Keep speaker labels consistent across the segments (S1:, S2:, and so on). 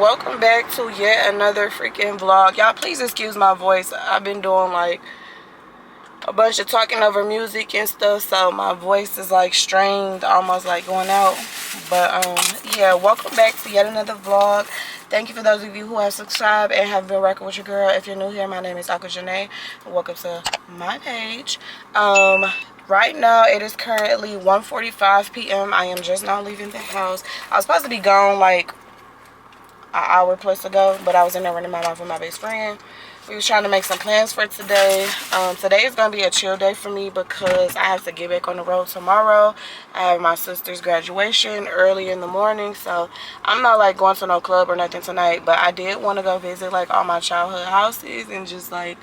S1: welcome back to yet another freaking vlog. Y'all please excuse my voice. I've been doing like a bunch of talking over music and stuff, so my voice is like strained, almost like going out. But yeah, welcome back to yet another vlog. Thank you for those of you who have subscribed and have been rocking with your girl. If you're new here, my name is Aqua Janae. Welcome to my page. Right now it is currently 1:45 p.m. I am just now leaving the house. I was supposed to be gone like an hour plus ago, but I was in there running my mouth with my best friend. We was trying to make some plans for today. Today is gonna be a chill day for me because I have to get back on the road tomorrow. I have my sister's graduation early in the morning, so I'm not like going to no club or nothing tonight, but I did want to go visit like all my childhood houses and just like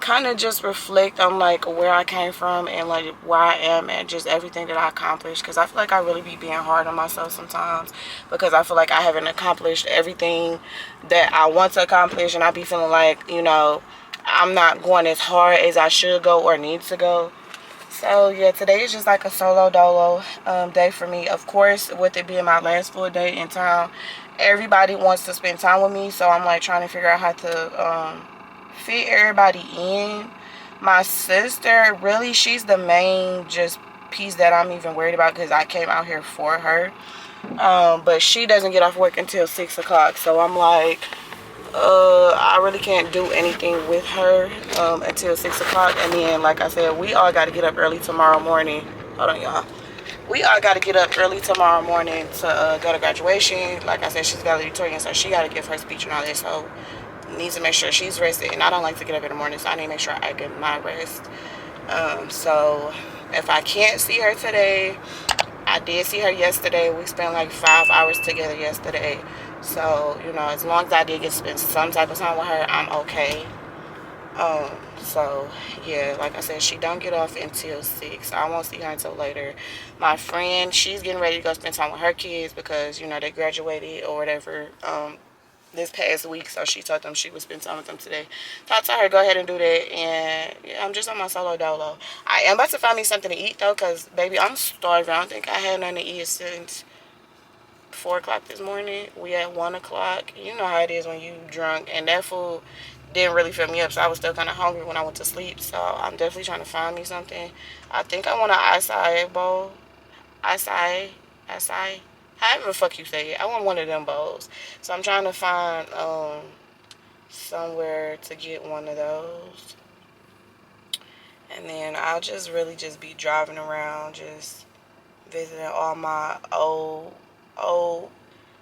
S1: kind of just reflect on like where I came from and like where I am and just everything that I accomplished, because I feel like I really be being hard on myself sometimes because I feel like I haven't accomplished everything that I want to accomplish, and I be feeling like, you know, I'm not going as hard as I should go or need to go. So yeah, today is just like a solo dolo day for me. Of course, with it being my last full day in town, everybody wants to spend time with me, so I'm like trying to figure out how to fit everybody in. My sister, really, she's the main just piece that I'm even worried about because I came out here for her. But she doesn't get off work until 6 o'clock, so I'm like, I really can't do anything with her until 6 o'clock. And then, like I said, we all got to get up early tomorrow morning. Hold on, y'all. We all got to get up early tomorrow morning to go to graduation. Like I said, she's valedictorian, so she got to give her speech and all that. So needs to make sure she's rested, and I don't like to get up in the morning, so I need to make sure I get my rest. So if I can't see her today, I did see her yesterday. We spent like 5 hours together yesterday, so you know, as long as I did get to spend some type of time with her, I'm okay. So yeah, like I said, she don't get off until 6. I won't see her until later. My friend, she's getting ready to go spend time with her kids because, you know, they graduated or whatever this past week, so she told them she would spend time with them today. So I told her go ahead and do that, and yeah, I'm just on my solo dolo. I am about to find me something to eat though, because baby, I'm starving. I don't think I had nothing to eat since 4 o'clock this morning. We at 1 o'clock. You know how it is when you drunk, and that food didn't really fill me up, so I was still kind of hungry when I went to sleep. So I'm definitely trying to find me something. I think I want an acai bowl. Acai, however the fuck you say it. I want one of them bowls. So I'm trying to find somewhere to get one of those. And then I'll just really just be driving around, just visiting all my old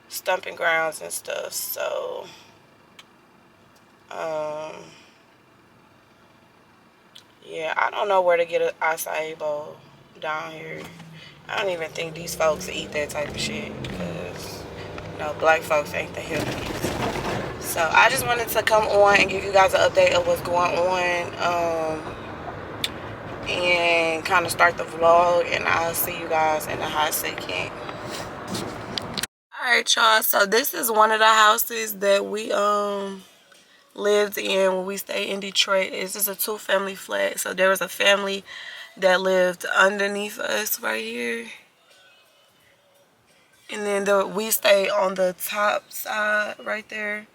S1: stomping grounds and stuff. So yeah, I don't know where to get an acai bowl down here. I don't even think these folks eat that type of shit because, you know, black folks ain't the healthiest. So I just wanted to come on and give you guys an update of what's going on, and kind of start the vlog, and I'll see you guys in a hot second. Alright, y'all, so this is one of the houses that we lived in when we stayed in Detroit. It's just a 2-family flat. So there was a family that lived underneath us right here, and then we stayed on the top side right there,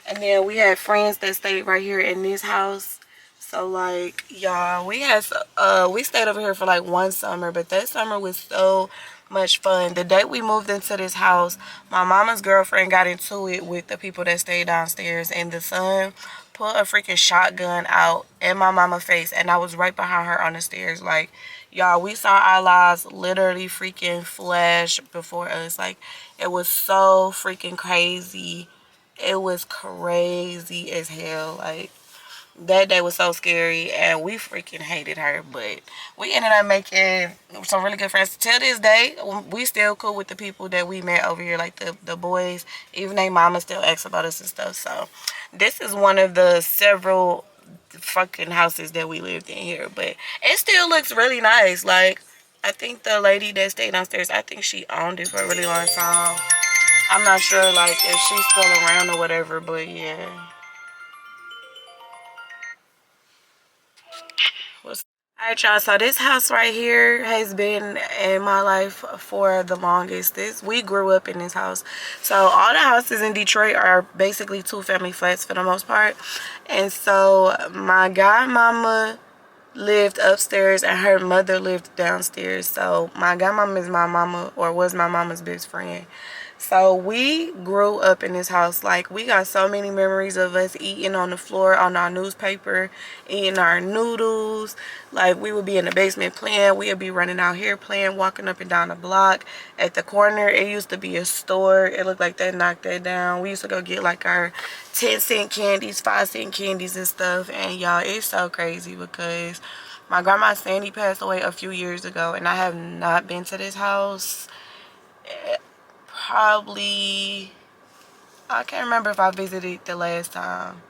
S1: and then we had friends that stayed right here in this house. So like, y'all, we stayed over here for like 1 summer, but that summer was so much fun. The day we moved into this house, my mama's girlfriend got into it with the people that stayed downstairs, and the son pulled a freaking shotgun out in my mama's face, and I was right behind her on the stairs. Like, y'all, we saw our lives literally freaking flash before us. Like, it was so freaking crazy. It was crazy as hell. Like, that day was so scary, and we freaking hated her, but we ended up making some really good friends. Till this day, we still cool with the people that we met over here, like the boys. Even their mama still asks about us and stuff. So this is one of the several fucking houses that we lived in here, but it still looks really nice. Like, I think the lady that stayed downstairs, I think she owned it for a really long time. I'm not sure like if she's still around or whatever, but yeah. Alright, y'all, so this house right here has been in my life for the longest. We grew up in this house. So all the houses in Detroit are basically two-family flats for the most part. And so my godmama lived upstairs and her mother lived downstairs. So my godmama is my mama, or was my mama's best friend. So we grew up in this house. Like, we got so many memories of us eating on the floor on our newspaper, eating our noodles. Like, we would be in the basement playing. We would be running out here playing, walking up and down the block. At the corner, it used to be a store. It looked like they knocked that down. We used to go get like our 10-cent candies, 5-cent candies and stuff. And y'all, it's so crazy because my grandma Sandy passed away a few years ago, and I have not been to this house probably, I can't remember if I visited the last time.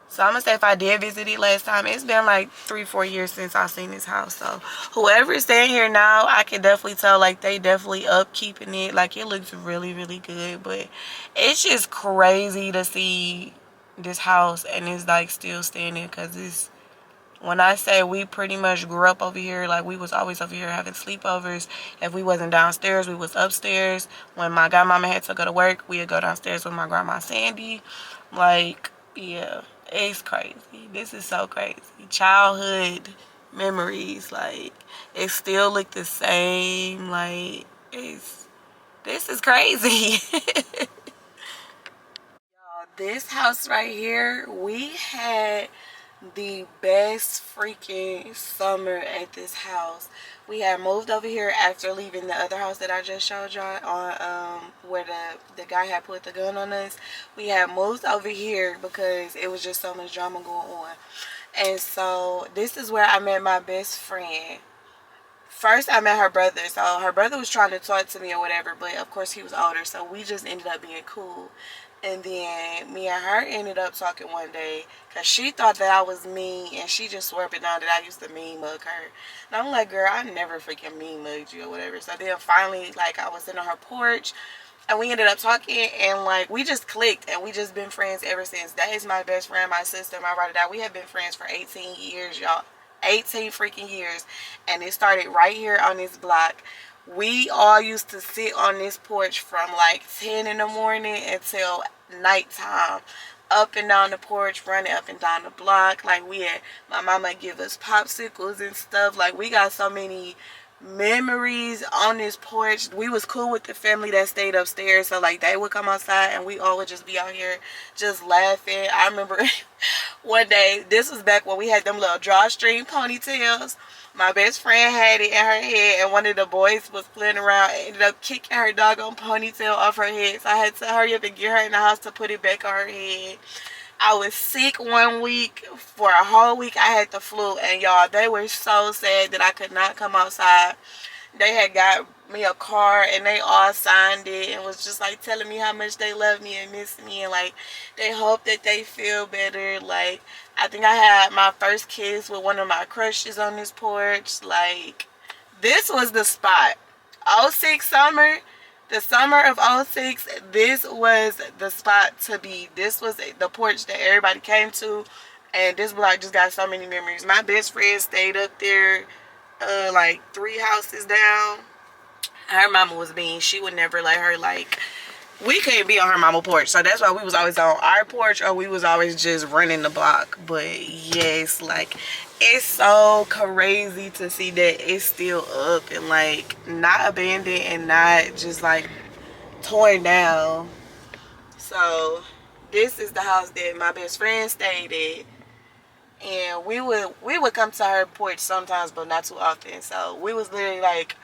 S1: So I'm gonna say if I did visit it last time, it's been like 3-4 years since I've seen this house. So whoever's staying here now, I can definitely tell, like, they definitely upkeeping it. Like, it looks really, really good. But it's just crazy to see this house and it's like still standing, because it's, when I say we pretty much grew up over here, like, we was always over here having sleepovers. If we wasn't downstairs, we was upstairs. When my godmama had to go to work, we'd go downstairs with my grandma Sandy. Like, yeah, it's crazy. This is so crazy. Childhood memories, like, it still look the same. Like, this is crazy. This house right here, we had the best freaking summer at this house. We had moved over here after leaving the other house that I just showed y'all on, where the guy had put the gun on us. We had moved over here because it was just so much drama going on. And so this is where I met my best friend. First, I met her brother. So her brother was trying to talk to me or whatever, but of course he was older, so we just ended up being cool. And then me and her ended up talking one day because she thought that I was mean, and she just swore up and down that I used to mean mug her. And I'm like, girl, I never freaking mean mugged you or whatever. So then finally, like, I was sitting on her porch and we ended up talking, and like, we just clicked, and we just been friends ever since. That is my best friend, my sister, my ride or die. We have been friends for 18 years, y'all. 18 freaking years. And it started right here on this block. We all used to sit on this porch from like 10 in the morning until nighttime, up and down the porch, running up and down the block. Like, we had, my mama give us popsicles and stuff. Like, we got so many memories on this porch. We was cool with the family that stayed upstairs, so like, they would come outside and we all would just be out here just laughing. I remember one day, this was back when we had them little drawstring ponytails. My best friend had it in her head, and one of the boys was playing around and ended up kicking her doggone ponytail off her head. So I had to hurry up and get her in the house to put it back on her head. I was sick one week. For a whole week, I had the flu. And y'all, they were so sad that I could not come outside. They had got me a car, and they all signed it and was just like telling me how much they love me and miss me, and like, they hope that they feel better. Like, I think I had my first kiss with one of my crushes on this porch. Like, this was the spot. 06 summer, the summer of 06, this was the spot to be. This was the porch that everybody came to, and this block just got so many memories. My best friend stayed up there like 3 houses down. Her mama was mean. She would never let her, like, we couldn't be on her mama porch, so that's why we was always on our porch, or we was always just running the block. But yes, like, it's so crazy to see that it's still up and like not abandoned and not just like torn down. So this is the house that my best friend stayed at, and we would come to her porch sometimes, but not too often. So we was literally like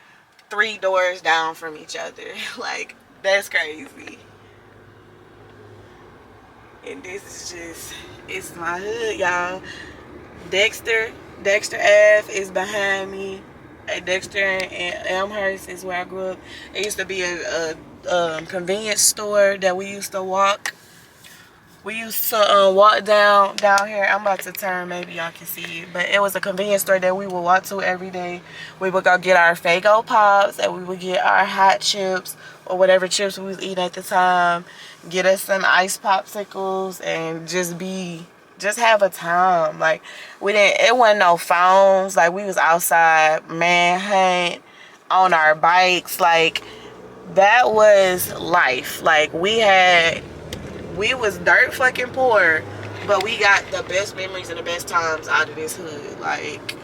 S1: 3 doors down from each other. Like, that's crazy. And this is just, it's my hood, y'all. Dexter Ave is behind me. At Dexter and Elmhurst is where I grew up. It used to be a convenience store that we used to walk. We used to walk down here. I'm about to turn, maybe y'all can see it. But it was a convenience store that we would walk to every day. We would go get our Faygo Pops, and we would get our hot chips or whatever chips we was eating at the time. Get us some ice popsicles and just be just have a time. Like, it wasn't no phones. Like, we was outside manhunt on our bikes. Like, that was life. Like, we was dirt fucking poor, but we got the best memories and the best times out of this hood. Like,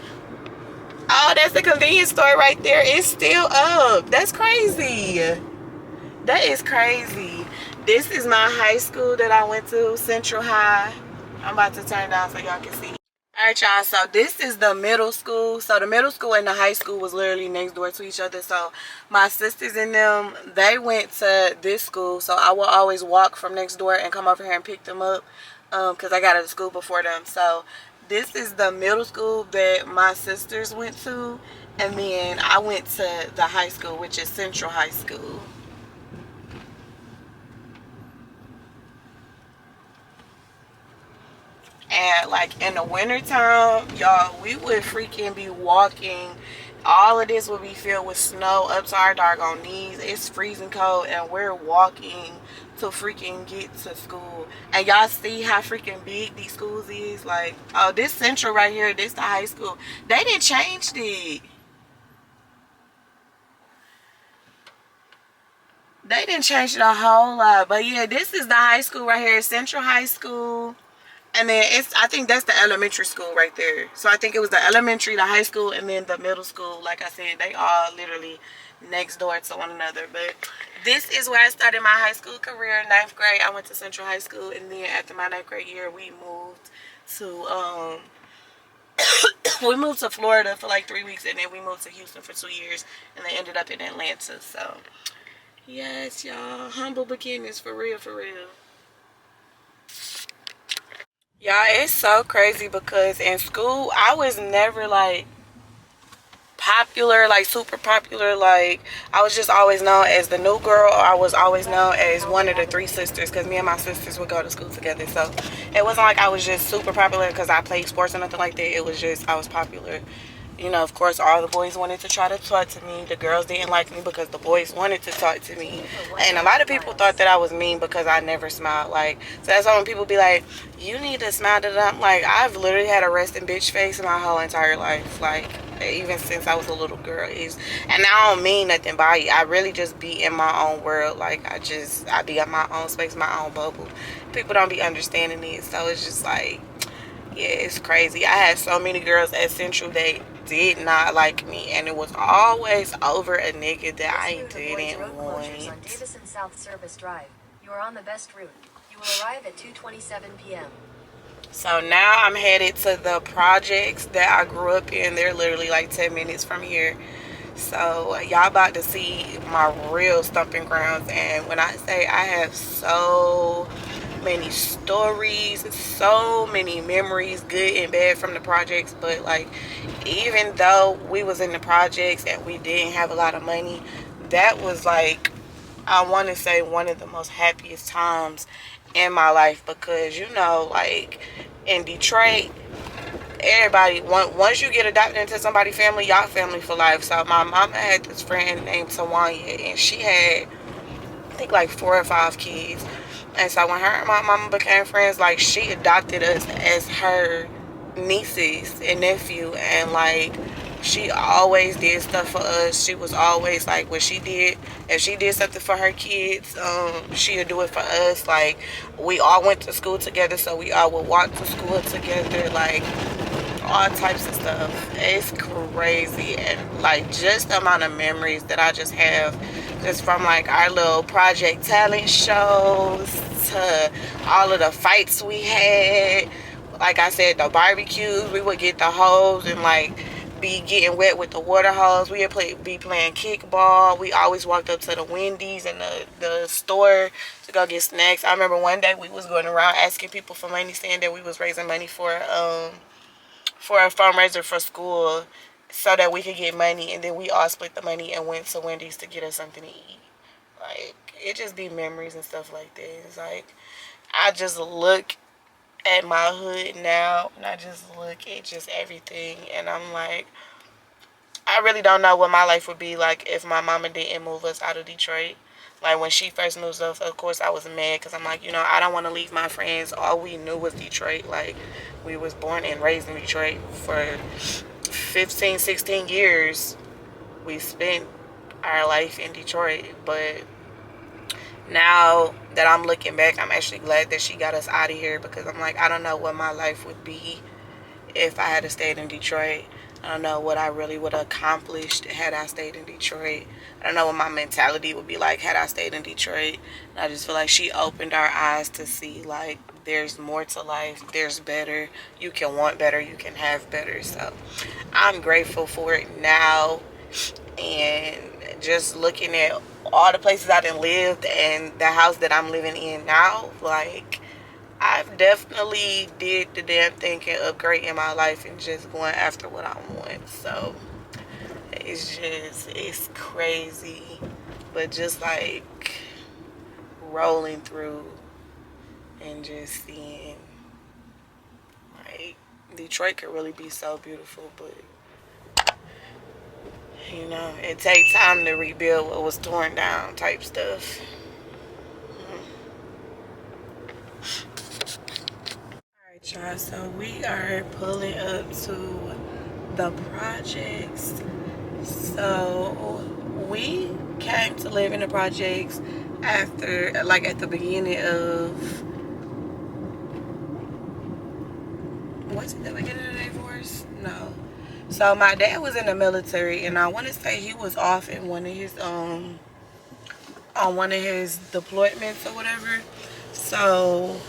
S1: oh, that's the convenience store right there. It's still up. That's crazy. That is crazy. This is my high school that I went to, Central High. I'm about to turn down so y'all can see. All right, y'all. So this is the middle school. So the middle school and the high school was literally next door to each other. So my sisters and them, they went to this school. So I will always walk from next door and come over here and pick them up because I got out of school before them. So this is the middle school that my sisters went to. And then I went to the high school, which is Central High School. And like in the wintertime, y'all, we would freaking be walking. All of this would be filled with snow up to our doggone knees. It's freezing cold and we're walking to freaking get to school. And y'all see how freaking big these schools is? Like, oh, this Central right here, this the high school. They didn't change it. They didn't change it a whole lot. But yeah, this is the high school right here, Central High School. And then I think that's the elementary school right there. So I think it was the elementary, the high school, and then the middle school. Like I said, they all literally next door to one another. But this is where I started my high school career. 9th grade, I went to Central High School. And then after my 9th grade year, we moved to we moved to Florida for like 3 weeks. And then we moved to Houston for 2 years. And then ended up in Atlanta. So yes, y'all, humble beginnings, for real, for real. Y'all, it's so crazy because in school, I was never like popular, like super popular. Like, I was just always known as the new girl, or I was always known as one of the three sisters because me and my sisters would go to school together. So it wasn't like I was just super popular because I played sports or nothing like that. It was just I was popular. You know, of course, all the boys wanted to try to talk to me. The girls didn't like me because the boys wanted to talk to me. And a lot of people thought that I was mean because I never smiled. Like, so that's why when people be like, you need to smile. I'm like, I've literally had a resting bitch face my whole entire life. Like, even since I was a little girl. And I don't mean nothing by it. I really just be in my own world. Like, I be in my own space, my own bubble. People don't be understanding it. So it's just like, yeah, it's crazy. I had so many girls at Central that did not like me, and it was always over a nigga that I didn't want.
S2: On Davison South Service Drive. You are on the best route. You will arrive at 2:27 p.m.
S1: So now I'm headed to the projects that I grew up in. They're literally like 10 minutes from here. So y'all about to see my real stomping grounds. And when I say I have so many stories, so many memories, good and bad, from the projects. But like, even though we was in the projects and we didn't have a lot of money, that was like, I want to say, one of the most happiest times in my life. Because, you know, like in Detroit, everybody, once you get adopted into somebody's family, y'all family for life. So my mama had this friend named Tawanya, and she had, I think, like 4 or 5 kids. And so when her and my mama became friends, like, she adopted us as her nieces and nephew. And like, she always did stuff for us. She was always like, if she did something for her kids, she'll do it for us. Like, we all went to school together, so we all would walk to school together. Like, all types of stuff. It's crazy. And like, just the amount of memories that I just have, just from like our little project talent shows to all of the fights we had. Like I said, the barbecues, we would get the hose and like be getting wet with the water hose. We would be playing kickball. We always walked up to the Wendy's and the store to go get snacks. I remember one day we was going around asking people for money, saying that we was raising money for a fundraiser for school so that we could get money, and then we all split the money and went to Wendy's to get us something to eat. Like, it just be memories and stuff like that. It's like, I just look at my hood now, and I just look at just everything, and I'm like, I really don't know what my life would be like if my mama didn't move us out of Detroit. Like when she first moved up, of course I was mad because I'm like, you know, I don't want to leave my friends. All we knew was Detroit. Like we was born and raised in Detroit for 15, 16 years. We spent our life in Detroit. But now that I'm looking back, I'm actually glad that she got us out of here, because I'm like, I don't know what my life would be if I had stayed in Detroit. I don't know what I really would have accomplished had I stayed in Detroit. I don't know what my mentality would be like had I stayed in Detroit. And I just feel like she opened our eyes to see, like, there's more to life. There's better. You can want better. You can have better. So I'm grateful for it now. And just looking at all the places I done lived and the house that I'm living in now, like, I've definitely did the damn thing and upgrade in my life and just going after what I want. So it's crazy. But just like rolling through and just seeing, like, Detroit could really be so beautiful, but you know, it takes time to rebuild what was torn down type stuff. Alright, y'all, so we are pulling up to the projects. So we came to live in the projects after, like, at the beginning of, what's it, the beginning of the divorce? No. So my dad was in the military, and I want to say he was off in one of his on one of his deployments or whatever. So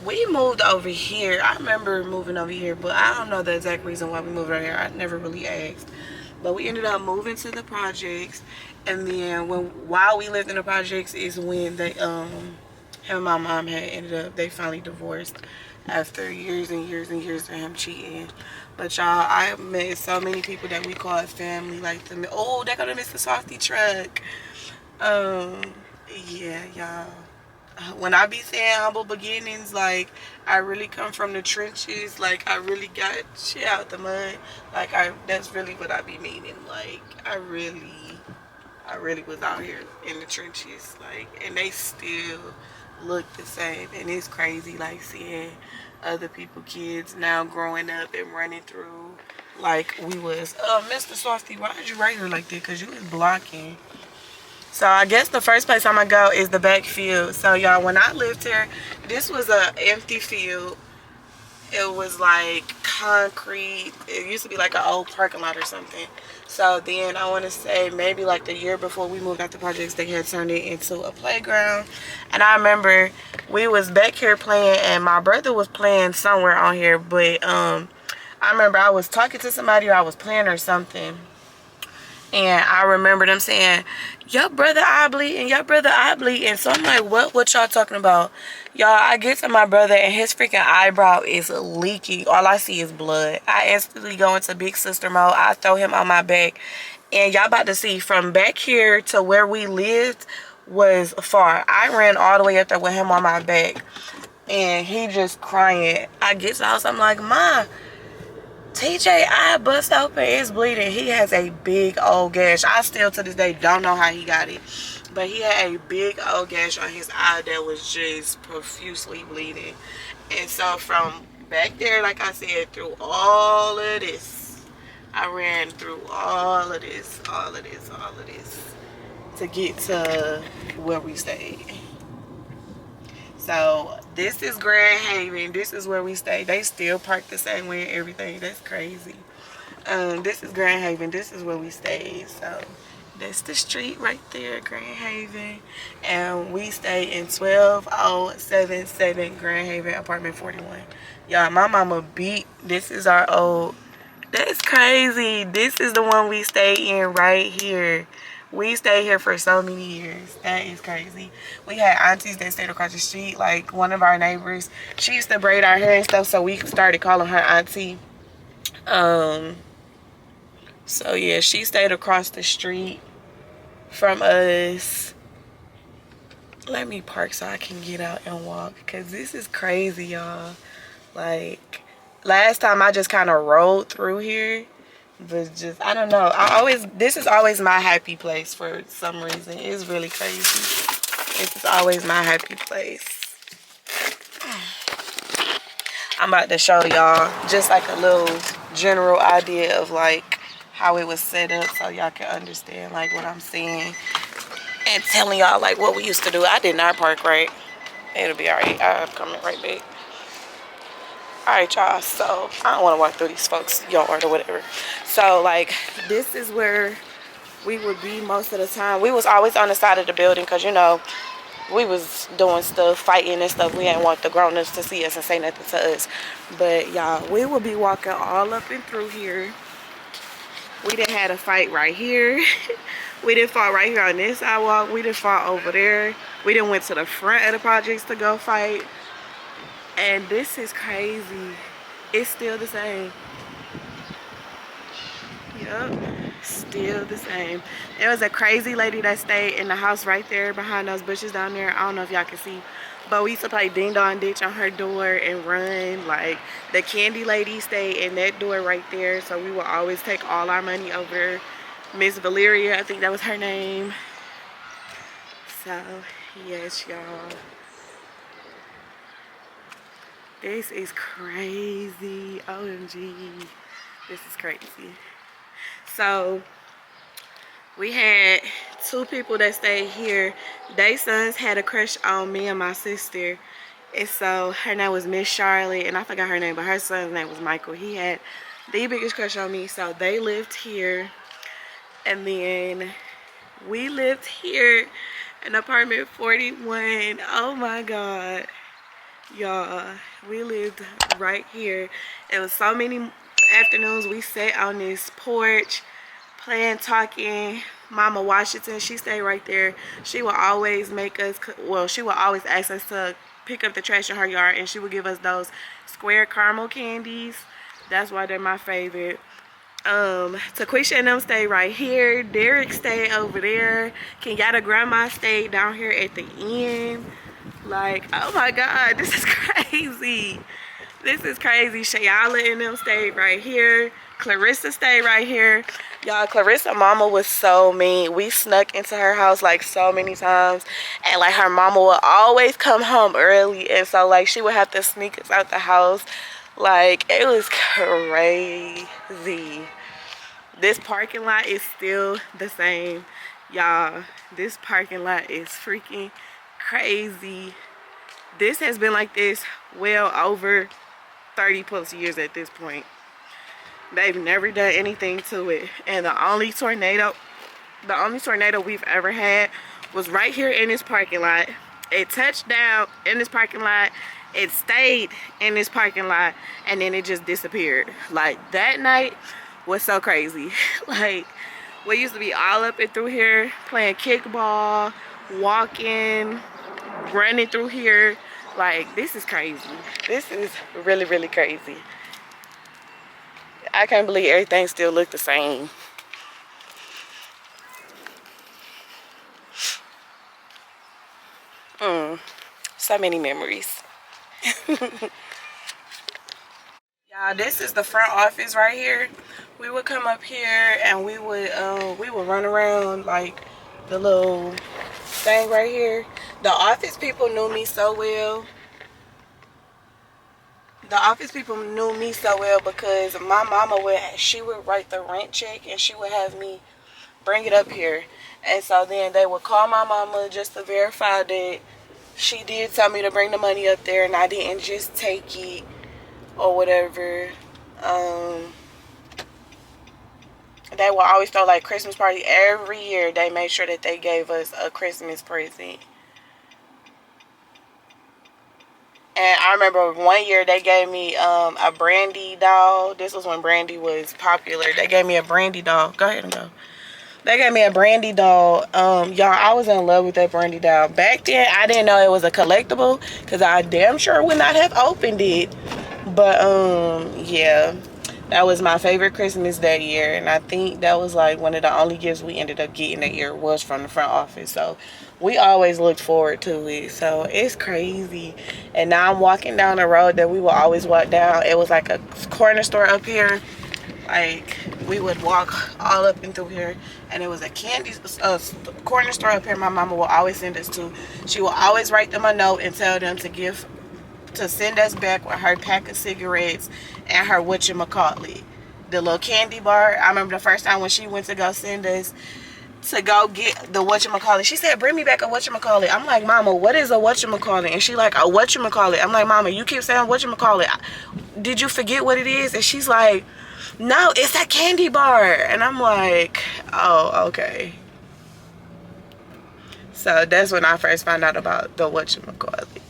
S1: we moved over here. I remember moving over here, but I don't know the exact reason why we moved over here. I never really asked. But we ended up moving to the projects, and then while we lived in the projects is when they him and my mom had ended up, they finally divorced after years and years and years of him cheating. But y'all, I have met so many people that we call family, like the, oh, they got a Mr. Softy truck. Yeah, y'all. When I be saying humble beginnings, like, I really come from the trenches. Like, I really got shit out the mud. Like, that's really what I be meaning. Like, I really was out here in the trenches. Like, and they still look the same. And it's crazy, like, seeing other people, kids now growing up and running through like we was. Mr. Softy, why did you write her like that? Because you was blocking. So I guess the first place I'm gonna go is the back field. So y'all, when I lived here, this was a empty field. It was like concrete. It used to be like an old parking lot or something. So then I want to say maybe like the year before we moved out the projects, they had turned it into a playground. And I remember we was back here playing, and my brother was playing somewhere on here. But I remember I was talking to somebody, or I was playing or something. And I remember them saying, your brother eye bleed and your brother eye bleed. And so I'm like, what y'all talking about? Y'all, I get to my brother and his freaking eyebrow is leaking. All I see is blood. I instantly go into big sister mode. I throw him on my back. And y'all about to see, from back here to where we lived was far. I ran all the way up there with him on my back. And he just crying. I get to the house, I'm like, Ma, TJ eye bust open, it's bleeding. He has a big old gash. I still to this day don't know how he got it, but he had a big old gash on his eye that was just profusely bleeding. And so from back there, like I said, through all of this, I ran through all of this to get to where we stayed. So this is Grand Haven. This is where we stay. They still park the same way and everything. That's crazy. This is Grand Haven. This is where we stay. So that's the street right there, Grand Haven. And we stay in 12077 Grand Haven, apartment 41. Y'all, my mama beat. This is our old. That's crazy. This is the one we stay in right here. We stayed here for so many years. That is crazy. We had aunties that stayed across the street. Like, one of our neighbors, she used to braid our hair and stuff, so we started calling her auntie. So yeah, she stayed across the street from us. Let me park so I can get out and walk, because this is crazy, y'all. Like, last time I just kind of rolled through here, But just, I don't know. This is always my happy place for some reason. It's really crazy. This is always my happy place. I'm about to show y'all just like a little general idea of like how it was set up so y'all can understand like what I'm saying. And telling y'all like what we used to do. I did not park right. It'll be alright. I'm coming right back. Alright, y'all. So I don't want to walk through these folks' yard or whatever. So like this is where we would be most of the time. We was always on the side of the building because, you know, we was doing stuff, fighting and stuff. We didn't want the grown-ups to see us and say nothing to us. But y'all, we would be walking all up and through here. We done had a fight right here. We done fought right here on this sidewalk. We done fought over there. We done went to the front of the projects to go fight. And this is crazy. It's still the same. Yup, still the same. There was a crazy lady that stayed in the house right there behind those bushes down there. I don't know if y'all can see, but we used to play ding dong ditch on her door and run. Like the candy lady stayed in that door right there, so we would always take all our money over. Miss Valeria, I think that was her name. So yes, y'all, this is crazy. OMG, this is crazy. So we had two people that stayed here. They sons had a crush on me and my sister. And so her name was Miss Charlotte, and I forgot her name, but her son's name was Michael. He had the biggest crush on me. So they lived here. And then we lived here in apartment 41. Oh my God. Y'all, we lived right here. It was so many afternoons we sat on this porch playing, talking. Mama Washington, she stayed right there. She would always make us, well, she would always ask us to pick up the trash in her yard, and she would give us those square caramel candies. That's why they're my favorite. Taquisha and them stayed right here. Derek stayed over there. Kenyatta grandma stayed down here at the end. Like, oh my God, this is crazy. This is crazy. Shayala and them stayed right here. Clarissa stayed right here. Y'all, Clarissa mama was so mean. We snuck into her house like so many times. And like her mama would always come home early. And so like she would have to sneak us out the house. Like, it was crazy. This parking lot is still the same. Y'all, this parking lot is freaking crazy. This has been like this well over 30 plus years at this point. They've never done anything to it. And the only tornado we've ever had was right here in this parking lot. It touched down in this parking lot. It stayed in this parking lot, and then it just disappeared. Like, that night was so crazy. Like, we used to be all up and through here playing kickball, walking, running through here. Like, this is crazy. This is really, really crazy. I can't believe everything still look the same. So many memories. Y'all, this is the front office right here. We would come up here and we would run around like the little thing right here. The office people knew me so well. The office people knew me so well because my mama she would write the rent check and she would have me bring it up here. And so then they would call my mama just to verify that she did tell me to bring the money up there and I didn't just take it or whatever. They will always throw like Christmas party every year. They made sure that they gave us a Christmas present. And I remember one year they gave me a Brandy doll. This was when Brandy was popular. They gave me a Brandy doll. Go ahead and go. They gave me a Brandy doll. Y'all, I was in love with that Brandy doll. Back then, I didn't know it was a collectible because I damn sure would not have opened it. But, yeah. That was my favorite Christmas that year. And I think that was like one of the only gifts we ended up getting that year was from the front office. So we always looked forward to it. So it's crazy. And now I'm walking down the road that we will always walk down. It was like a corner store up here. Like, we would walk all up and through here, and it was a candy corner store up here my mama will always send us to. She will always write them a note and tell them to send us back with her pack of cigarettes and her whatchamacallit, the little candy bar. I remember the first time when she went to go send us to go get the whatchamacallit, she said, bring me back a whatchamacallit. I'm like, mama, what is a whatchamacallit? And she like, a whatchamacallit. I'm like, mama, you keep saying whatchamacallit. Did you forget what it is? And she's like, no, it's a candy bar. And I'm like, oh, okay. So that's when I first found out about the whatchamacallit.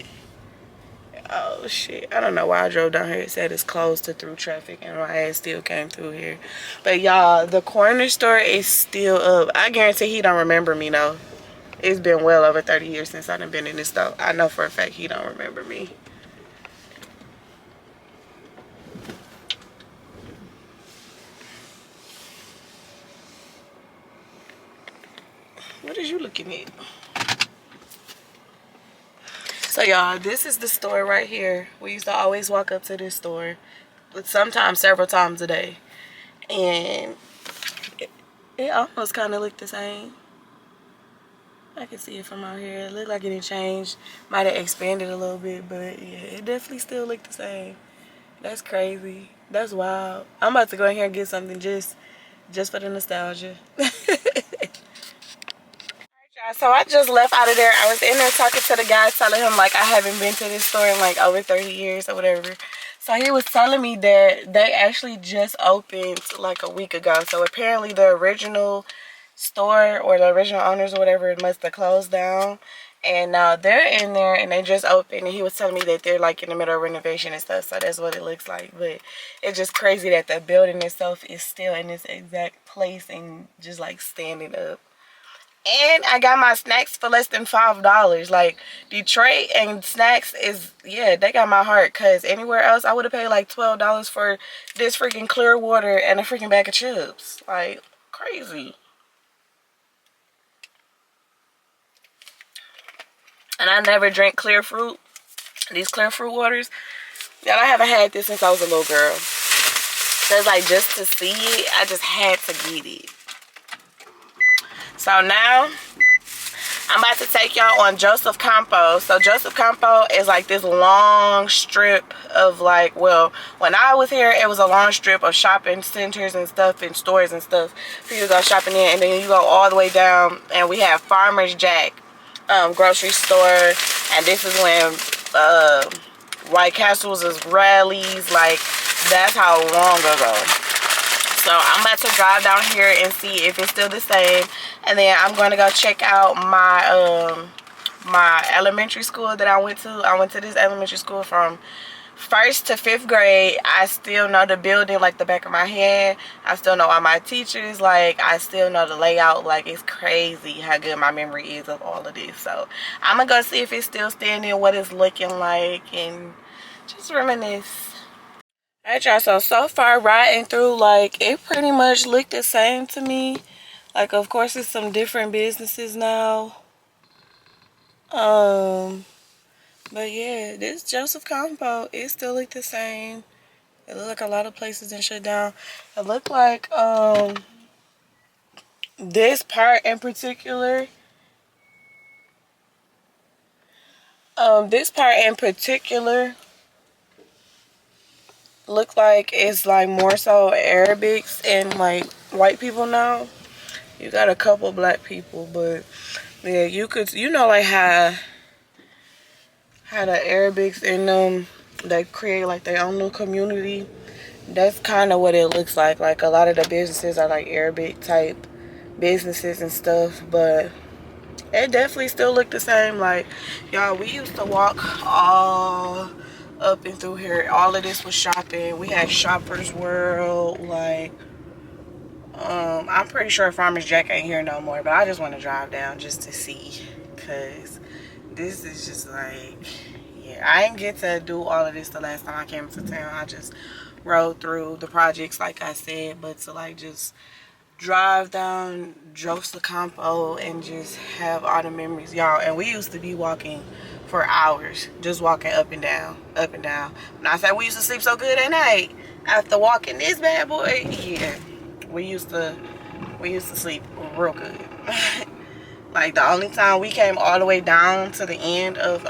S1: Oh shit, I don't know why I drove down here. It said it's closed to through traffic and my ass still came through here. But y'all, the corner store is still up. I guarantee he don't remember me though. It's been well over 30 years since I done been in this store. I know for a fact he don't remember me. What is you looking at? So y'all, this is the store right here. We used to always walk up to this store, but sometimes several times a day. And it almost kind of looked the same. I can see it from out here. It looked like it didn't change. Might have expanded a little bit, but yeah, it definitely still looked the same. That's crazy. That's wild. I'm about to go in here and get something just for the nostalgia. So I just left out of there. I was in there talking to the guy, telling him like I haven't been to this store in like over 30 years or whatever. So he was telling me that they actually just opened like a week ago. So apparently the original store or the original owners or whatever, it must have closed down. And now they're in there and they just opened. And he was telling me that they're like in the middle of renovation and stuff. So that's what it looks like. But it's just crazy that the building itself is still in this exact place and just like standing up. And I got my snacks for less than $5. Like, Detroit and snacks is, yeah, they got my heart. Because anywhere else, I would have paid like $12 for this freaking clear water and a freaking bag of chips. Like, crazy. And I never drank clear fruit. These clear fruit waters. Yeah, I haven't had this since I was a little girl. So it's like, just to see it, I just had to get it. So now I'm about to take y'all on Joseph Campo. So Joseph Campo is like this long strip of like, well, when I was here, it was a long strip of shopping centers and stuff and stores and stuff for you to go shopping in. And then you go all the way down and we have Farmer's Jack grocery store. And this is when White Castles is rallies. Like, that's how long ago. So I'm about to drive down here and see if it's still the same. And then I'm going to go check out my my elementary school that I went to. I went to this elementary school from 1st to 5th grade. I still know the building like the back of my hand. I still know all my teachers. Like, I still know the layout. Like, it's crazy how good my memory is of all of this. So I'm going to go see if it's still standing, what it's looking like, and just reminisce. Alright y'all, so far riding through, like, it pretty much looked the same to me. Like, of course, it's some different businesses now. But yeah, this Joseph Campo, it still looked the same. It looked like a lot of places didn't shut down. It looked like this part in particular. Look like it's like more so Arabics and like white people now. You got a couple black people, but yeah, you know like how the Arabics in them, they create like their own little community. That's kind of what it looks like. Like, a lot of the businesses are like Arabic type businesses and stuff, but it definitely still looked the same. Like, y'all, we used to walk all up and through here. All of this was shopping. We had Shoppers World. Like, I'm pretty sure Farmer's Jack ain't here no more, but I just want to drive down just to see, because this is just like, yeah, I didn't get to do all of this the last time I came to town. I just rode through the projects like I said, but to like just drive down Joseph Campo and just have all the memories, y'all. And we used to be walking for hours, just walking up and down, up and down. When I said we used to sleep so good at night after walking this bad boy, yeah, we used to sleep real good. Like the only time we came all the way down to the end of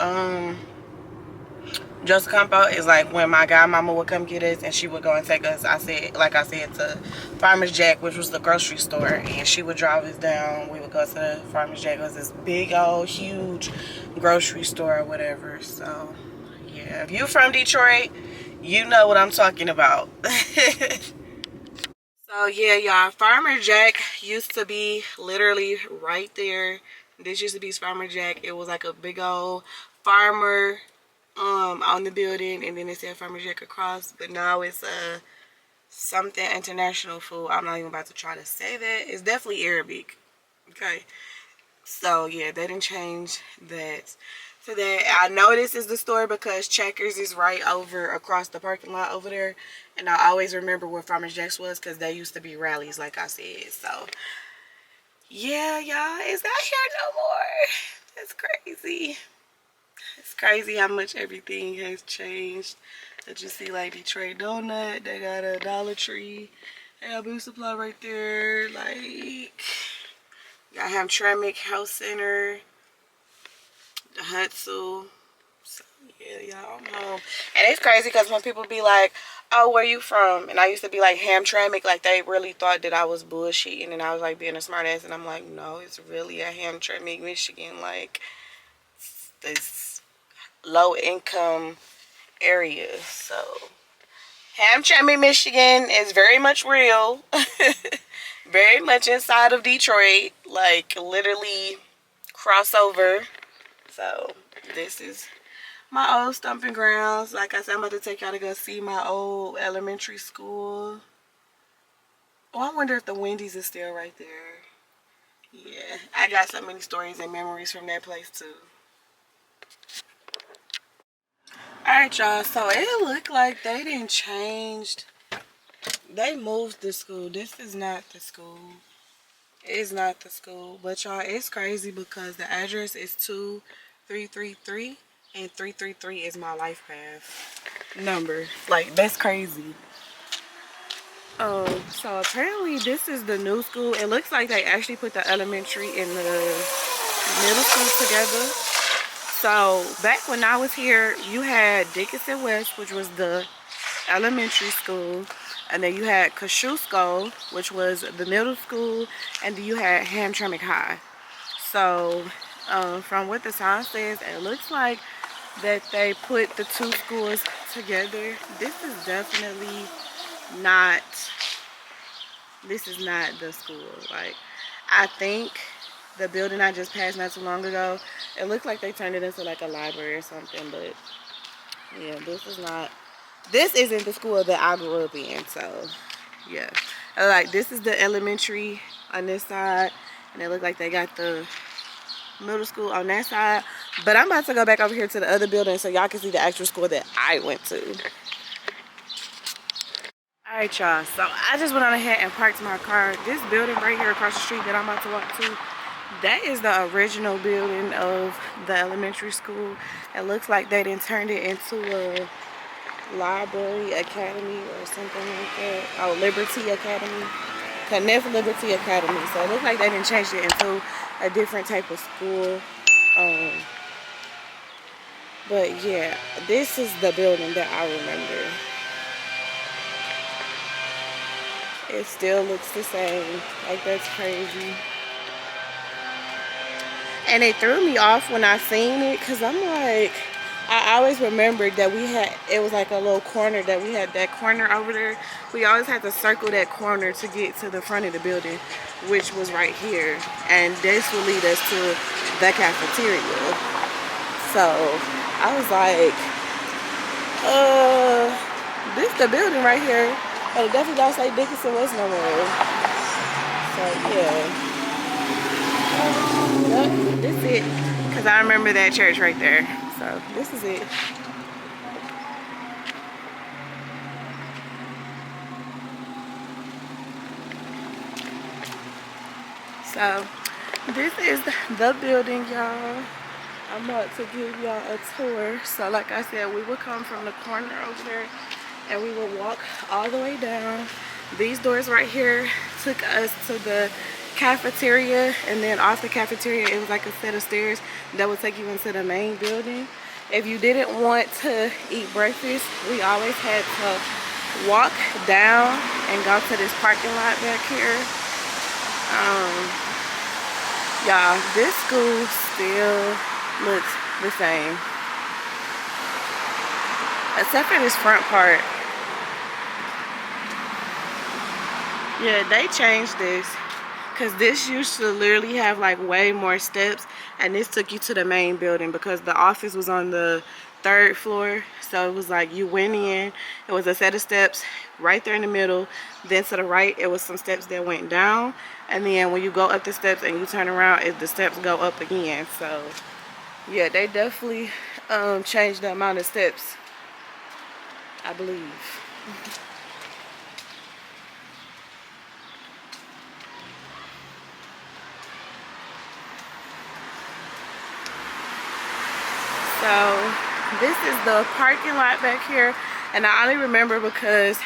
S1: Joseph Campo is like when my godmama would come get us and she would go and take us, like I said, to Farmer's Jack, which was the grocery store, and she would drive us down. We would go to the Farmer's Jack. It was this big old huge grocery store or whatever. So yeah, if you're from Detroit, you know what I'm talking about. So yeah, y'all, Farmer Jack used to be literally right there. This used to be Farmer Jack. It was like a big old farmer on the building, and then it said Farmer Jack across. But now it's something international food. I'm not even about to try to say that. It's definitely Arabic. Okay. So yeah, they didn't change that. So that I know this is the store because Checkers is right over across the parking lot over there, and I always remember where Farmer's Jack's was because they used to be rallies, like I said. So yeah, y'all, it's not here no more. It's crazy. It's crazy how much everything has changed. Did you see like Detroit Donut? They got a Dollar Tree. They got Boost Supply right there. Like, got Hamtramck Health Center. The Hutzel. So yeah, y'all, I'm home. And it's crazy because when people be like, oh, where you from? And I used to be like Hamtramck, like they really thought that I was bullshitting and I was like being a smart ass, and I'm like, no, it's really a Hamtramck, Michigan, like this low income area. So Hamtramck, Michigan is very much real. Very much inside of Detroit, like literally crossover. So this is my old stomping grounds. Like I said, I'm about to take y'all to go see my old elementary school. Oh, I wonder if the Wendy's is still right there. Yeah, I got so many stories and memories from that place too. Alright, y'all, so it looked like they didn't changed. They moved the school. This is not the school. It's not the school. But y'all, it's crazy because the address is 2333 and 333 is my life path number. Like, that's crazy. So apparently this is the new school. It looks like they actually put the elementary and the middle school together. So back when I was here, you had Dickinson West, which was the elementary school, and then you had Kosciuszko, which was the middle school, and then you had Hamtramck High. So from what the sign says, it looks like that they put the two schools together. This is definitely not, this is not the school. Like, I think the building I just passed not too long ago, it looked like they turned it into like a library or something, but yeah, this is not, this isn't the school that I grew up in. So yeah, like this is the elementary on this side, and it looked like they got the middle school on that side. But I'm about to go back over here to the other building so y'all can see the actual school that I went to. Alright, y'all, so I just went on ahead and parked my car. This building right here across the street that I'm about to walk to, that is the original building of the elementary school. It looks like they didn't turn it into a library academy or something like that. Oh, Liberty Academy. Kniff Liberty Academy. So it looks like they didn't change it into a different type of school. But yeah, this is the building that I remember. It still looks the same. Like, that's crazy. And it threw me off when I seen it, because I'm like, I always remembered that we had, it was like a little corner, that we had that corner over there. We always had to circle that corner to get to the front of the building, which was right here. And this will lead us to the cafeteria. So I was like, this the building right here. But it definitely don't say Dickinson West no more. So yeah. Yep, this is it. Because I remember that church right there. So this is it. So this is the building, y'all. I'm about to give y'all a tour. So like I said, we would come from the corner over there and we would walk all the way down, These doors right here took us to the cafeteria, and then off the cafeteria it was like a set of stairs that would take you into the main building. If you didn't want to eat breakfast, we always had to walk down and go to this parking lot back here. Y'all, this school still looks the same, except for this front part. Yeah, they changed this, because this used to literally have like way more steps, and this took you to the main building because the office was on the 3rd floor. So it was like you went in, it was a set of steps right there in the middle, then to the right it was some steps that went down, and then when you go up the steps and you turn around, the steps go up again. So yeah, they definitely changed the amount of steps, I believe. So this is the parking lot back here, and I only remember because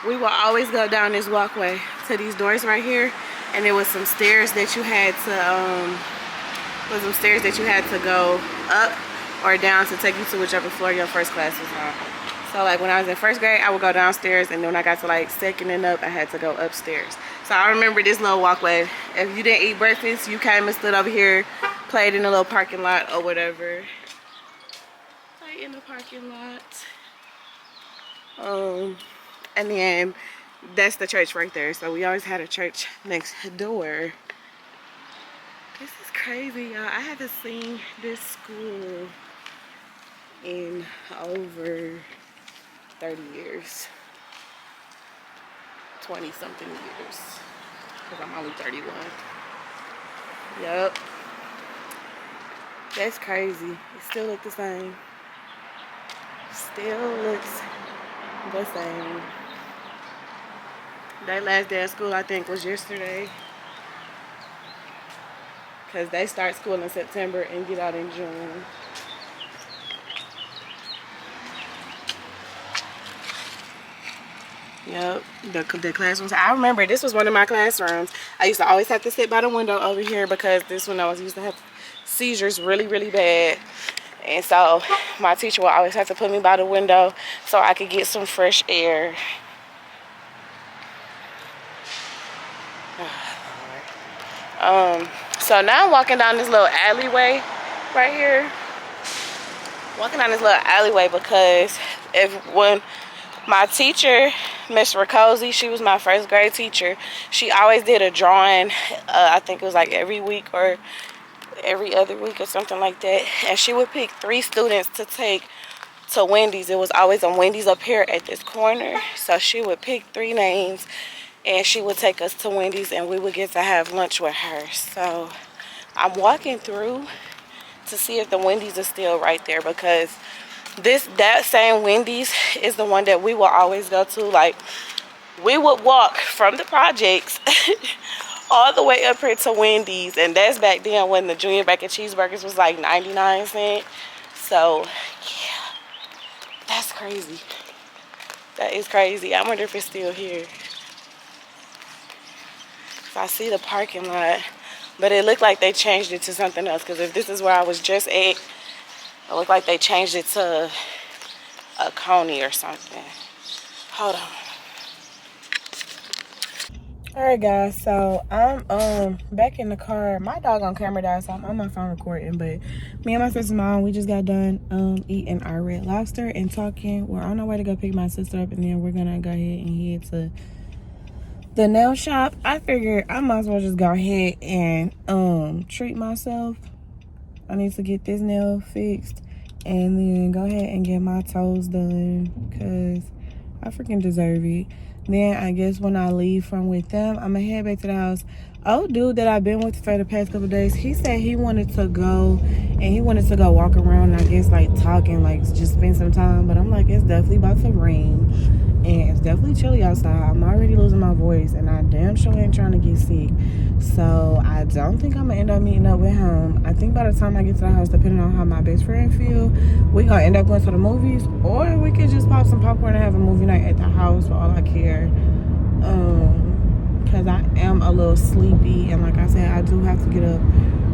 S1: we will always go down this walkway to these doors right here, and there was some stairs that you had to go up or down to take you to whichever floor your first class was on. So like when I was in 1st grade, I would go downstairs, and then when I got to like 2nd and up, I had to go upstairs. So I remember this little walkway. If you didn't eat breakfast, you came and stood over here, played in the little parking lot or whatever. Play in the parking lot. And then that's the church right there. So we always had a church next door. This is crazy, y'all. I haven't seen this school in over 30 years. 20 something years. Because I'm only 31. Yep. That's crazy. It still looks the same. Still looks the same. That last day of school, I think, was yesterday. Because they start school in September and get out in June. Yep, the classrooms. I remember this was one of my classrooms. I used to always have to sit by the window over here because this one I was used to have seizures really, really bad. And so my teacher would always have to put me by the window so I could get some fresh air. So now I'm walking down this little alleyway right here. Walking down this little alleyway because when my teacher, Miss Rakosi, she was my 1st grade teacher. She always did a drawing. I think it was like every week or every other week or something like that. And she would pick 3 students to take to Wendy's. It was always a Wendy's up here at this corner. So she would pick 3 names and she would take us to Wendy's and we would get to have lunch with her. So I'm walking through to see if the Wendy's is still right there, because that same Wendy's is the one that we will always go to. Like, we would walk from the projects all the way up here to Wendy's, and that's back then when the junior bacon cheeseburgers was like 99 cents. So yeah, that's crazy. That is crazy. I wonder if it's still here. So I see the parking lot, but it looked like they changed it to something else, because if this is where I was just at, it looked like they changed it to a Coney or something. Hold on. Alright guys, so I'm back in the car. My dog on camera died, so I'm on my phone recording, but me and my sister's mom, we just got done eating our Red Lobster and talking. We're on our way to go pick my sister up, and then we're gonna go ahead and head to the nail shop. I figured I might as well just go ahead and treat myself. I need to get this nail fixed and then go ahead and get my toes done, because I freaking deserve it. Then I guess when I leave from with them, I'm gonna head back to the house. Old dude that I've been with for the past couple days, he said he wanted to go walk around, I guess, like talking, like just spend some time. But I'm like, it's definitely about to rain and it's definitely chilly outside. I'm already losing my voice and I damn sure ain't trying to get sick. So I don't think I'm gonna end up meeting up with him. I think by the time I get to the house, depending on how my best friend feel, we gonna end up going to the movies, or we could just pop some popcorn and have a movie night at the house for all I care. Because I am a little sleepy, and like I said, I do have to get up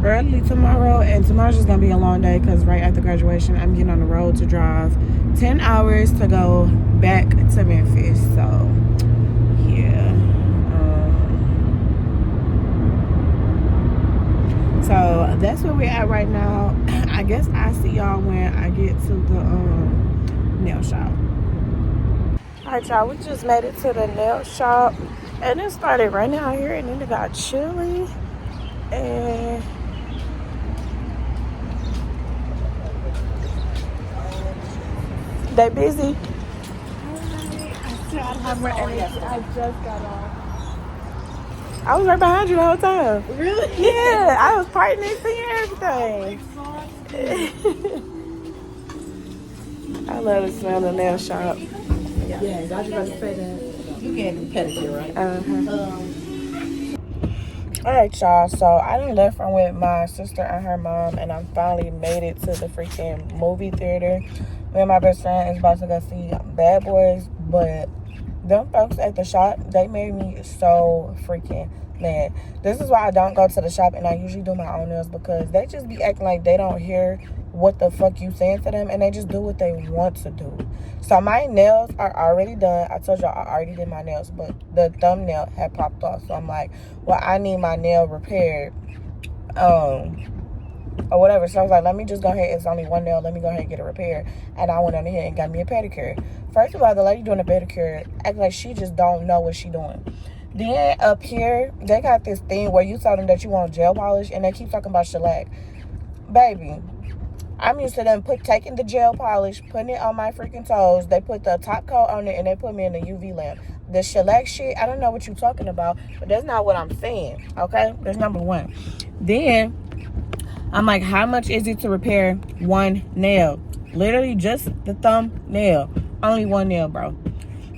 S1: early tomorrow, and tomorrow's just gonna be a long day because right after graduation I'm getting on the road to drive 10 hours to go back to Memphis. So yeah, so that's where we're at right now. I guess I see y'all when I get to the nail shop. All right, y'all, we just made it to the nail shop, and it started raining out here, and then it got chilly, and they busy. I just got off. I was right behind you the whole time.
S3: Really?
S1: Yeah, I was parting next to you and everything. I love the smell of the nail shop.
S3: Yeah, I was about to say that. You can't do pedicure, right?
S1: Alright, y'all, so I done left from with my sister and her mom, and I finally made it to the freaking movie theater. Me and my best friend is about to go see Bad Boys, but them folks at the shop, they made me so freaking mad. This is why I don't go to the shop, and I usually do my own nails, because they just be acting like they don't hear what the fuck you saying to them, and they just do what they want to do. So my nails are already done. I told y'all I already did my nails, but the thumbnail had popped off. So I'm like, well, I need my nail repaired, or whatever. So I was like, let me just go ahead. It's only one nail. Let me go ahead and get it repaired. And I went on ahead and got me a pedicure. First of all, the lady doing the pedicure act like she just don't know what she doing. Then up here, they got this thing where you tell them that you want gel polish, and they keep talking about shellac. Baby, I'm used to them taking the gel polish, putting it on my freaking toes. They put the top coat on it, and they put me in the UV lamp. The shellac shit, I don't know what you're talking about, but that's not what I'm saying, okay? That's number one. Then, I'm like, how much is it to repair one nail? Literally just the thumbnail. Only one nail, bro.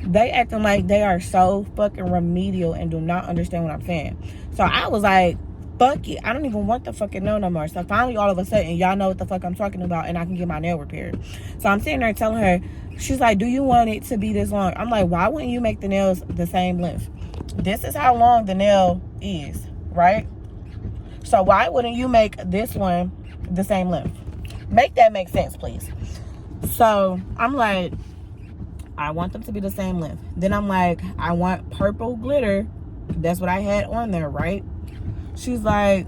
S1: They acting like they are so fucking remedial and do not understand what I'm saying. So I was like, fuck it. I don't even want the fucking nail no more. So finally, all of a sudden, y'all know what the fuck I'm talking about, and I can get my nail repaired. So I'm sitting there telling her, she's like, do you want it to be this long? I'm like, why wouldn't you make the nails the same length? This is how long the nail is, right? So why wouldn't you make this one the same length? Make that make sense, please. So I'm like, I want them to be the same length. Then I'm like, I want purple glitter. That's what I had on there, right? She's like,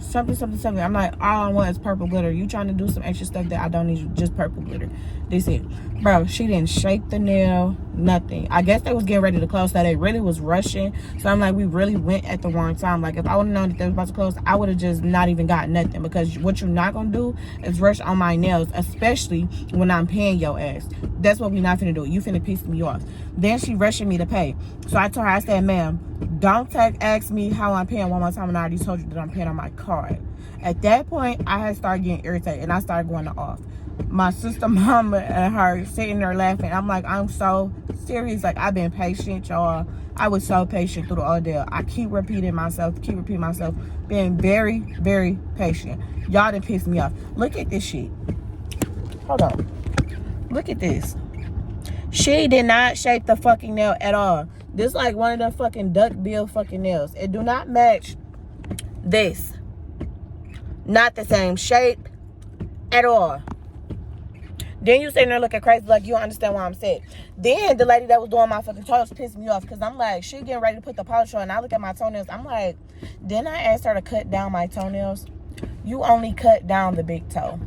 S1: something. I'm like, all I want is purple glitter. You trying to do some extra stuff that I don't need, just purple glitter. They said, bro, she didn't shake the nail, nothing. I guess they was getting ready to close, so they really was rushing. So I'm like, we really went at the wrong time. Like, if I would have known that they was about to close, I would have just not even got nothing, because what you're not gonna do is rush on my nails, especially when I'm paying your ass. That's what we not finna do. You finna piss me off. Then she rushing me to pay. So I told her, I said, ma'am, don't ask me how I'm paying one more time, and I already told you that I'm paying on my card. At that point, I had started getting irritated, and I started going off. My sister, mama, and her sitting there laughing. I'm like, I'm so serious. Like, I've been patient, y'all. I was so patient through the ordeal. I keep repeating myself, being very, very patient. Y'all done pissed me off. Look at this shit. Hold on. Look at this. She did not shape the fucking nail at all. This like one of the fucking duck bill fucking nails. It do not match this. Not the same shape at all. Then you sitting there looking crazy like you don't understand why I'm sick. Then the lady that was doing my fucking toes pissed me off, because I'm like, she getting ready to put the polish on, and I look at my toenails. I'm like, didn't I ask her to cut down my toenails? You only cut down the big toe.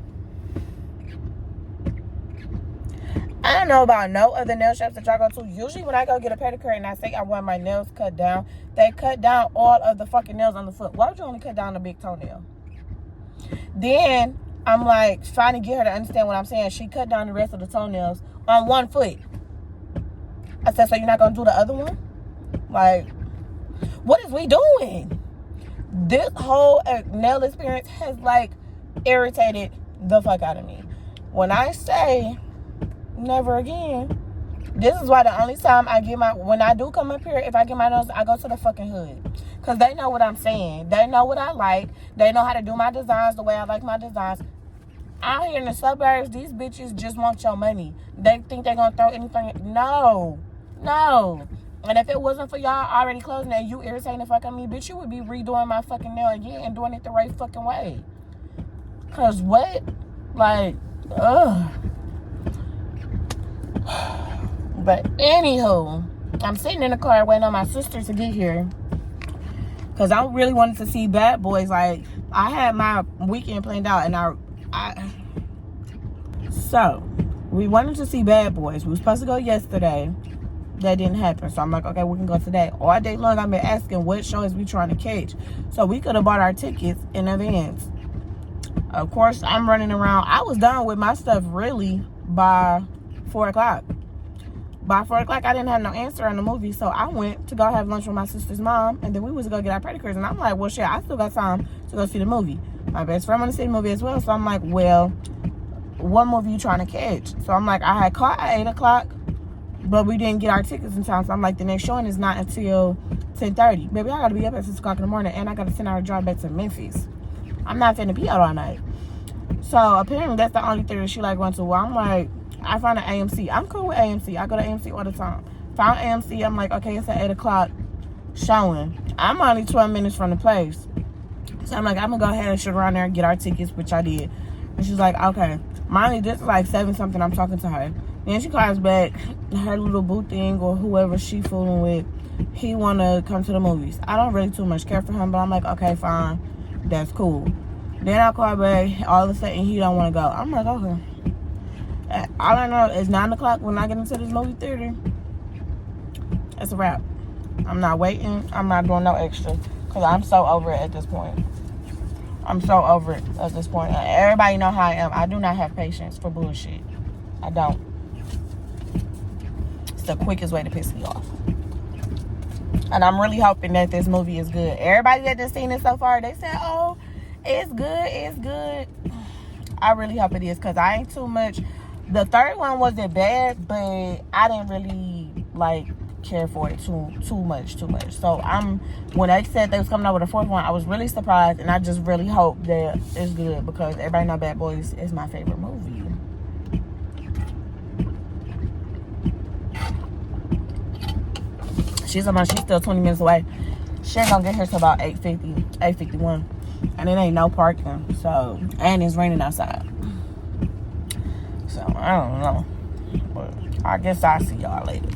S1: I don't know about no other nail shops that y'all go to. Usually when I go get a pedicure and I say I want my nails cut down, they cut down all of the fucking nails on the foot. Why would you only cut down the big toenail? Then I'm like trying to get her to understand what I'm saying. She cut down the rest of the toenails on one foot. I said, so you're not going to do the other one? Like, what is we doing? This whole nail experience has like irritated the fuck out of me. When I say never again, this is why the only time when I do come up here, if I get my nails, I go to the fucking hood. Because they know what I'm saying. They know what I like. They know how to do my designs the way I like my designs. Out here in the suburbs, these bitches just want your money. They think they're going to throw anything. No. And if it wasn't for y'all already closing and you irritating the fuck out of me, bitch, you would be redoing my fucking nail again and doing it the right fucking way. Cause what? Like, ugh. But anywho, I'm sitting in the car waiting on my sister to get here. Cause I really wanted to see Bad Boys. Like, I had my weekend planned out and so we wanted to see Bad Boys. We were supposed to go yesterday. That didn't happen. So I'm like, okay, we can go today. All day long I've been asking what shows we trying to catch. So we could have bought our tickets in advance. Of course, I'm running around. I was done with my stuff really by 4 o'clock. By 4 o'clock, I didn't have no answer on the movie. So I went to go have lunch with my sister's mom. And then we was to go get our pedicures. And I'm like, well, shit, I still got time to go see the movie. My best friend want to see the movie as well. So I'm like, well, what movie you trying to catch? So I'm like, I had caught at 8 o'clock. But we didn't get our tickets in time. So I'm like, the next showing is not until 10:30. Baby, I got to be up at 6 o'clock in the morning. And I got a 10-hour drive back to Memphis. I'm not finna be out all night. So apparently that's the only theater she like going to. Well, I'm like, I found an AMC. I'm cool with AMC. I go to AMC all the time. Found AMC. I'm like, okay, it's at 8 o'clock showing. I'm only 12 minutes from the place. So I'm like, I'm going to go ahead and shoot around there and get our tickets, which I did. And she's like, okay. Mind you, this is like 7 something. I'm talking to her. Then she calls back, her little boo thing or whoever she fooling with, he want to come to the movies. I don't really too much care for him, but I'm like, okay, fine. That's cool. Then I call back, all of a sudden he don't want to go. I'm like, okay. All I know is 9 o'clock when I get into this movie theater, it's a wrap. I'm not waiting. I'm not doing no extra because I'm so over it at this point. I'm so over it at this point. Everybody know how I am. I do not have patience for bullshit. I don't. It's the quickest way to piss me off. And I'm really hoping that this movie is good. Everybody that has seen it so far, they said, oh, it's good, it's good. I really hope it is because I ain't too much. The third one wasn't bad, but I didn't really, like, care for it too much. So when they said they was coming out with a fourth one, I was really surprised. And I just really hope that it's good because everybody know Bad Boys is my favorite movie. She's still 20 minutes away. She ain't gonna get here till about 8:50, 8:51. And it ain't no parking. So, and it's raining outside. So, I don't know. But I guess I'll see y'all later.